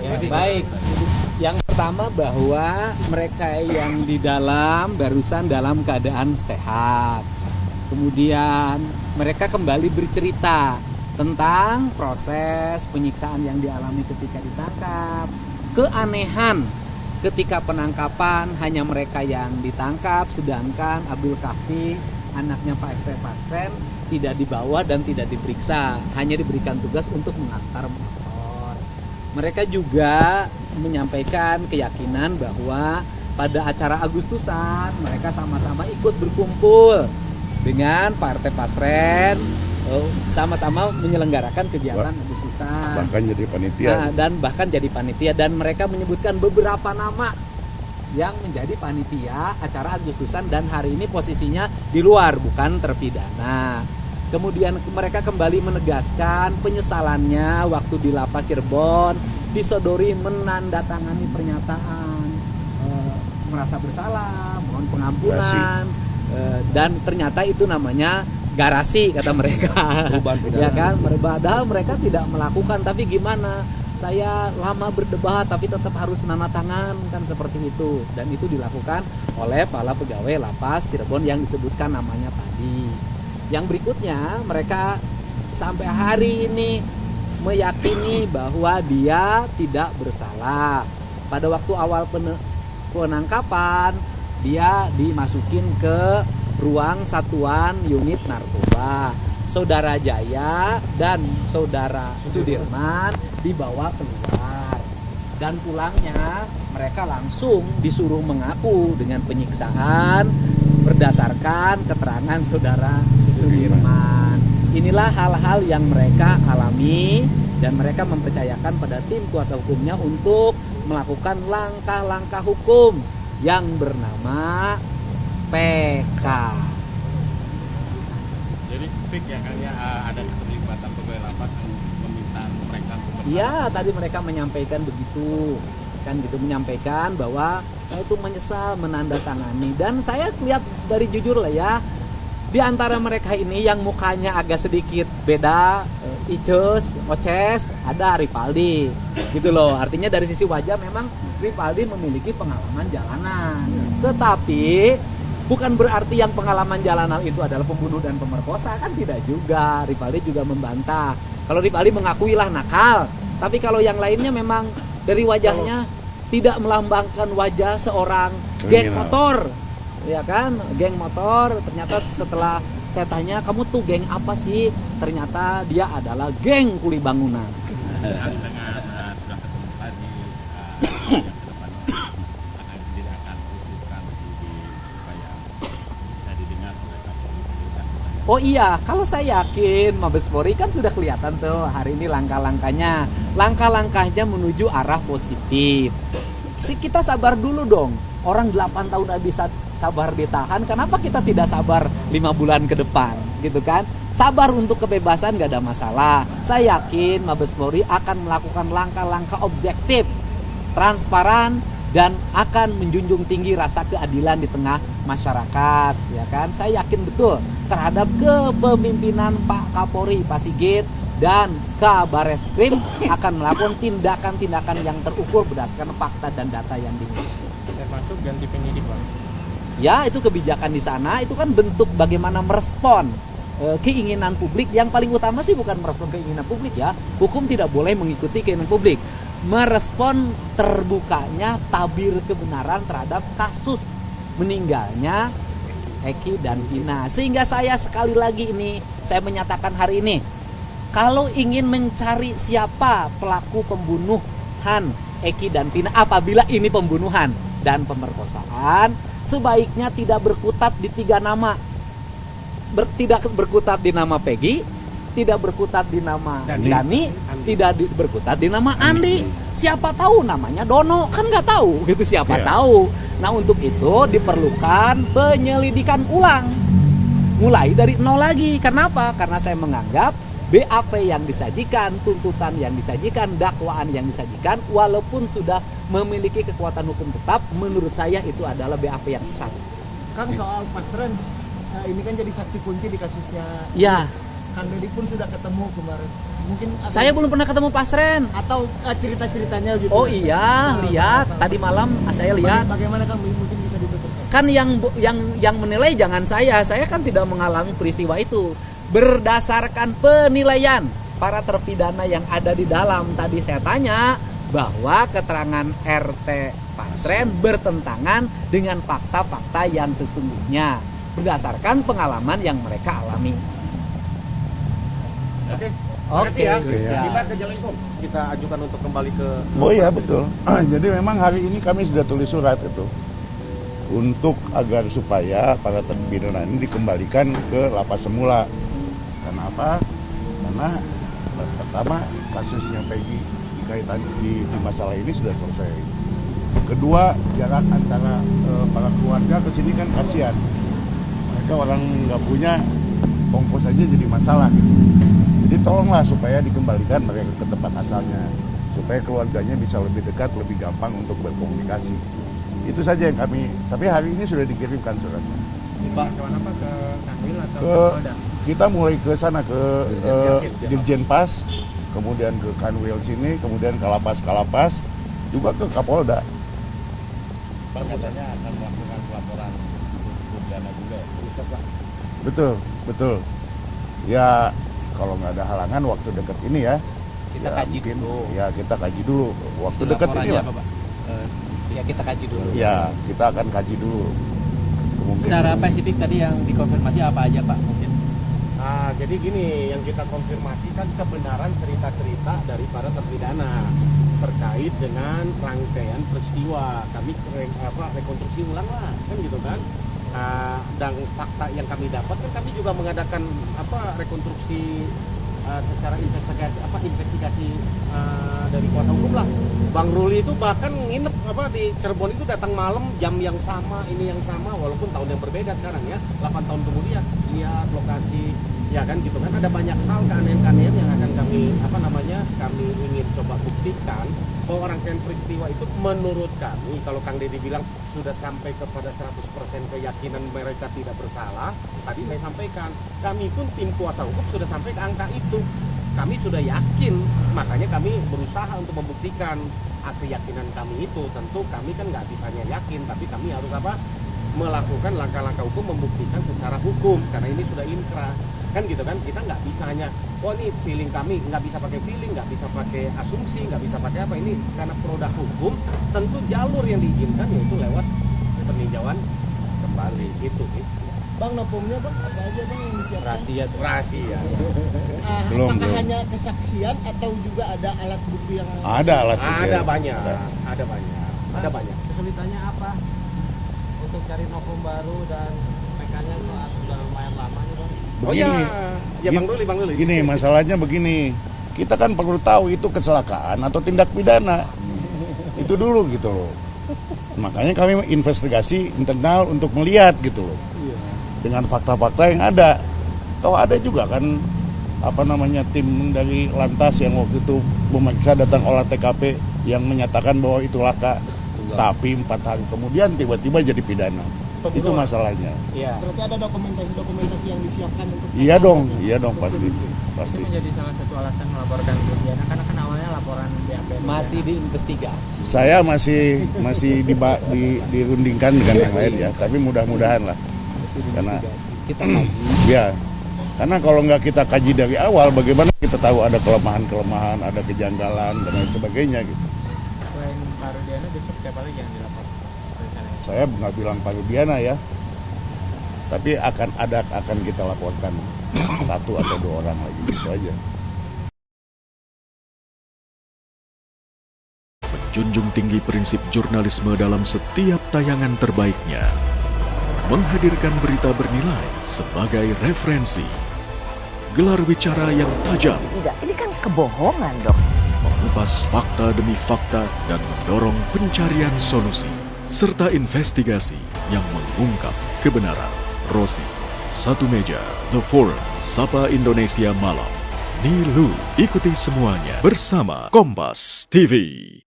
Ya, baik. Yang pertama bahwa mereka yang di dalam barusan dalam keadaan sehat. Kemudian mereka kembali bercerita tentang proses penyiksaan yang dialami ketika ditangkap, keanehan ketika penangkapan hanya mereka yang ditangkap, sedangkan Abdul Kahfi anaknya Pak St. Pasren tidak dibawa dan tidak diperiksa, hanya diberikan tugas untuk mengantar motor. Mereka juga menyampaikan keyakinan bahwa pada acara Agustusan mereka sama-sama ikut berkumpul dengan Partai Pasren, sama-sama menyelenggarakan kegiatan Agustusan. Bahkan jadi panitia. Bahkan jadi panitia, dan mereka menyebutkan beberapa nama yang menjadi panitia acara Agustusan dan hari ini posisinya di luar, bukan terpidana. Kemudian mereka kembali menegaskan penyesalannya waktu di lapas Cirebon disodori menandatangani pernyataan merasa bersalah, mohon pengampunan, dan ternyata itu namanya garasi kata mereka. Ya kan, padahal mereka tidak melakukan, tapi gimana? Saya lama berdebat tapi tetap harus nana tangan, kan seperti itu. Dan itu dilakukan oleh para pegawai lapas Cirebon yang disebutkan namanya tadi. Yang berikutnya, mereka sampai hari ini meyakini bahwa dia tidak bersalah. Pada waktu awal penangkapan, dia dimasukin ke ruang satuan unit narkoba. Saudara Jaya dan saudara Sudirman dibawa keluar, dan pulangnya mereka langsung disuruh mengaku dengan penyiksaan berdasarkan keterangan saudara Sudirman. Inilah hal-hal yang mereka alami, dan mereka mempercayakan pada tim kuasa hukumnya untuk melakukan langkah-langkah hukum yang bernama PK. Jadi PIK ya kan ya, ada keterlibatan pegawai lapas yang meminta mereka untuk Iya, tadi mereka menyampaikan begitu. Kan gitu, menyampaikan bahwa saya itu menyesal menandatangani, dan saya lihat dari jujur lah ya, di antara mereka ini yang mukanya agak sedikit beda, Icus, Oces, ada Ripaldi gitu loh. Artinya dari sisi wajah memang Ripaldi memiliki pengalaman jalanan, tetapi bukan berarti yang pengalaman jalanan itu adalah pembunuh dan pemerkosa, kan tidak juga. Ripaldi juga membantah. Kalau Ripaldi mengakuilah nakal, tapi kalau yang lainnya memang dari wajahnya tidak melambangkan wajah seorang geng motor, ya kan, geng motor. Ternyata setelah saya tanya, kamu tuh geng apa sih? Ternyata dia adalah geng kuli bangunan. dengan sudah ketemu tadi yang kedepannya akan sendiri akan usulkan supaya bisa didengar oleh Kapolri sendiri. Oh iya, kalau saya yakin Mabes Polri kan sudah kelihatan tuh hari ini langkah-langkahnya. Langkah-langkahnya menuju arah positif. Kita sabar dulu dong. Orang 8 tahun udah bisa sabar ditahan, kenapa kita tidak sabar 5 bulan ke depan gitu kan? Sabar untuk kebebasan gak ada masalah. Saya yakin Mabes Polri akan melakukan langkah-langkah objektif, transparan, dan akan menjunjung tinggi rasa keadilan di tengah masyarakat, ya kan? Saya yakin betul terhadap kepemimpinan Pak Kapolri, Pak Sigit, dan Kabareskrim akan melakukan tindakan-tindakan yang terukur berdasarkan fakta dan data yang dimiliki. Termasuk ganti penyidik, Bang. Ya, itu kebijakan di sana, itu kan bentuk bagaimana merespon keinginan publik. Yang paling utama sih bukan merespon keinginan publik ya. Hukum tidak boleh mengikuti keinginan publik. Merespon terbukanya tabir kebenaran terhadap kasus meninggalnya Eki dan Vina. Sehingga saya sekali lagi ini, saya menyatakan hari ini, kalau ingin mencari siapa pelaku pembunuhan Eki dan Vina, apabila ini pembunuhan dan pemerkosaan, sebaiknya tidak berkutat di 3 nama. Tidak berkutat di nama Peggy, tidak berkutat di nama Dani, tidak berkutat di nama Andi. Siapa tahu namanya Dono, kan nggak tahu gitu, siapa tahu. Nah, untuk itu diperlukan penyelidikan ulang, mulai dari nol lagi. Kenapa? Karena saya menganggap BAP yang disajikan, tuntutan yang disajikan, dakwaan yang disajikan, walaupun sudah memiliki kekuatan hukum tetap, menurut saya itu adalah BAP yang sesat. Kang, soal Pasren, ini kan jadi saksi kunci di kasusnya. Ya. Kang Deddy pun sudah ketemu kemarin. Mungkin Saya belum pernah ketemu Pasren. atau cerita-ceritanya gitu. Oh iya, lihat tadi malam saya lihat. Bagaimana Kang mungkin bisa dituturkan? Kan yang menilai jangan saya kan tidak mengalami peristiwa itu. Berdasarkan penilaian para terpidana yang ada di dalam, tadi saya tanya bahwa keterangan RT Pasren bertentangan dengan fakta-fakta yang sesungguhnya berdasarkan pengalaman yang mereka alami. Oke. Oke, Makasih ya. siap. Kita ke Jalengkung. Kita ajukan untuk kembali ke. Oh iya betul. Jadi memang hari ini kami sudah tulis surat itu untuk agar supaya para terpidana ini dikembalikan ke lapas semula. Kenapa? Karena pertama kasusnya Peggy dikaitan di masalah ini sudah selesai. Kedua, jarak antara para keluarga ke sini kan kasihan. Mereka orang nggak punya, ongkos aja jadi masalah gitu. Jadi tolonglah supaya dikembalikan mereka ke tempat asalnya, supaya keluarganya bisa lebih dekat, lebih gampang untuk berkomunikasi. Itu saja yang kami, tapi hari ini sudah dikirimkan suratnya. Bantuan apa ke Kanwil atau Ke, Polda? kita mulai ke sana, ke Dirjen Pas, kemudian ke Kanwil sini, kemudian ke Lapas, juga ke Kapolda. Bang katanya akan melakukan pelaporan hukum pidana juga ya? Bisa Pak? Betul. Ya kalau nggak ada halangan waktu dekat ini ya. Kita ya, kaji mungkin, dulu. Ya kita kaji dulu waktu Hasil dekat ini laporannya lah. apa, Pak? Ya kita kaji dulu. Ya kita akan kaji dulu. Mungkin. Secara spesifik tadi yang dikonfirmasi apa aja Pak mungkin? Nah, jadi gini, yang kita konfirmasikan kebenaran cerita-cerita dari para terpidana terkait dengan rangkaian peristiwa. Kami rekonstruksi ulang lah, kan gitu kan. Dan fakta yang kami dapat kan kami juga mengadakan rekonstruksi secara investigasi dari kuasa hukum lah. Bang Ruli itu bahkan nginep di Cirebon itu datang malam jam yang sama, ini yang sama, walaupun tahun yang berbeda sekarang ya, 8 tahun kemudian lihat lokasi ya kan gitu kan. Ada banyak hal keanehan-keanehan yang akan kami ingin coba buktikan bahwa rangkaian peristiwa itu menurut kami, kalau Kang Deddy bilang sudah sampai kepada 100% keyakinan mereka tidak bersalah, tadi saya sampaikan kami pun tim kuasa hukum sudah sampai ke angka itu. Kami sudah yakin, makanya kami berusaha untuk membuktikan keyakinan kami itu. Tentu kami kan nggak bisanya yakin, tapi kami harus melakukan langkah-langkah hukum, membuktikan secara hukum, karena ini sudah inkrah kan gitu kan. Kita nggak bisa hanya ini feeling kami, nggak bisa pakai feeling, nggak bisa pakai asumsi, nggak bisa pakai apa. Ini karena produk hukum, tentu jalur yang diizinkan yaitu lewat peninjauan kembali gitu sih. Bang, nopomnya Bang apa aja Bang yang disiapkan? Rahasia. Belum. Apakah hanya kesaksian atau juga ada alat bukti yang Ada alat bukti. Ada banyak. Kesulitannya apa untuk cari novum baru dan mereka-nya sudah lumayan lama nih Bang? Begini, ya Bang Ruli. Gini masalahnya begini. Kita kan perlu tahu itu kecelakaan atau tindak pidana. Itu dulu gitu loh. Makanya kami investigasi internal untuk melihat gitu loh. Dengan fakta-fakta yang ada. Kalau ada juga kan tim dari Lantas yang waktu itu memeriksa datang olah TKP yang menyatakan bahwa itu laka. Tapi 4 hari kemudian tiba-tiba jadi pidana. Itu masalahnya. Iya. berarti ada dokumentasi yang disiapkan untuk Iya dong pasti. Itu menjadi salah satu alasan melaporkan Diana karena kan awalnya laporan BAP Masih diinvestigasi. Saya masih dirundingkan dengan yang lain ya, tapi mudah-mudahan lah. Masih Karena- diinvestigasi. Kita kaji. Ya, karena kalau nggak kita kaji dari awal, bagaimana kita tahu ada kelemahan-kelemahan, ada kejanggalan dan lain sebagainya gitu. Selain Pak Rudiana besok siapa lagi yang dilapor rencananya? Saya nggak bilang Pak Rudiana ya, tapi akan kita laporkan 1 atau 2 orang lagi gitu aja. Menjunjung tinggi prinsip jurnalisme dalam setiap tayangan terbaiknya. Menghadirkan berita bernilai sebagai referensi. Gelar bicara yang tajam, Tidak, ini kan kebohongan dong. mengupas fakta demi fakta dan mendorong pencarian solusi. Serta investigasi yang mengungkap kebenaran. Rosi, Satu Meja, The Forum, Sapa Indonesia Malam. Nilu, ikuti semuanya bersama Kompas TV.